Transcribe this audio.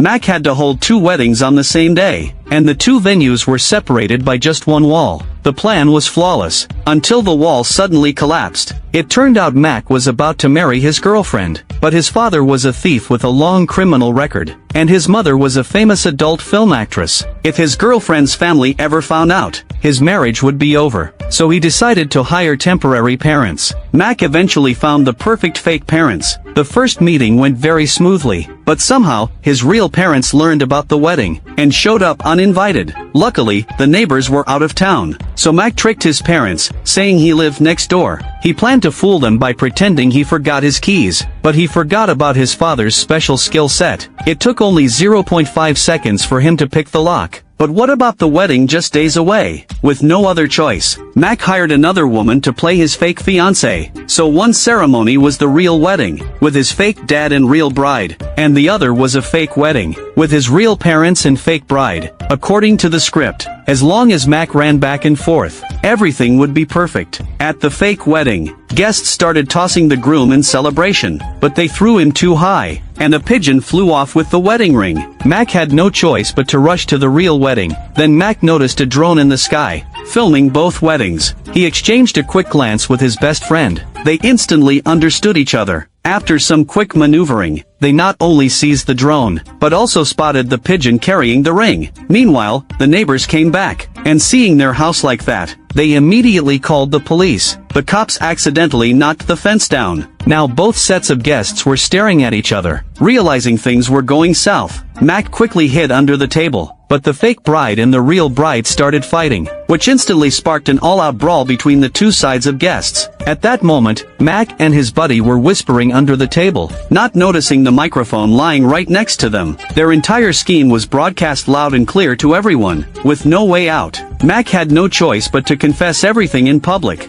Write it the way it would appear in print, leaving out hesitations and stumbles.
Mack had to hold two weddings on the same day, and the two venues were separated by just one wall. The plan was flawless, until the wall suddenly collapsed. It turned out Mack was about to marry his girlfriend, but his father was a thief with a long criminal record, and his mother was a famous adult film actress. If his girlfriend's family ever found out, his marriage would be over, so he decided to hire temporary parents. Mack eventually found the perfect fake parents. The first meeting went very smoothly, but somehow, his real parents learned about the wedding, and showed up uninvited. Luckily, the neighbors were out of town, so Mack tricked his parents, saying he lived next door. He planned to fool them by pretending he forgot his keys, but he forgot about his father's special skill set. It took only 0.5 seconds for him to pick the lock. But what about the wedding just days away? With no other choice, Mack hired another woman to play his fake fiancé. So one ceremony was the real wedding, with his fake dad and real bride, and the other was a fake wedding, with his real parents and fake bride. According to the script, as long as Mack ran back and forth, everything would be perfect. At the fake wedding, guests started tossing the groom in celebration, but they threw him too high, and a pigeon flew off with the wedding ring. Mack had no choice but to rush to the real wedding. Then Mack noticed a drone in the sky, filming both weddings. He exchanged a quick glance with his best friend. They instantly understood each other. After some quick maneuvering, they not only seized the drone, but also spotted the pigeon carrying the ring. Meanwhile, the neighbors came back, and seeing their house like that, they immediately called the police. The cops accidentally knocked the fence down. Now both sets of guests were staring at each other. Realizing things were going south, Mack quickly hid under the table. But the fake bride and the real bride started fighting, which instantly sparked an all-out brawl between the two sides of guests. At that moment, Mack and his buddy were whispering under the table, not noticing the microphone lying right next to them. Their entire scheme was broadcast loud and clear to everyone, with no way out. Mack had no choice but to confess everything in public.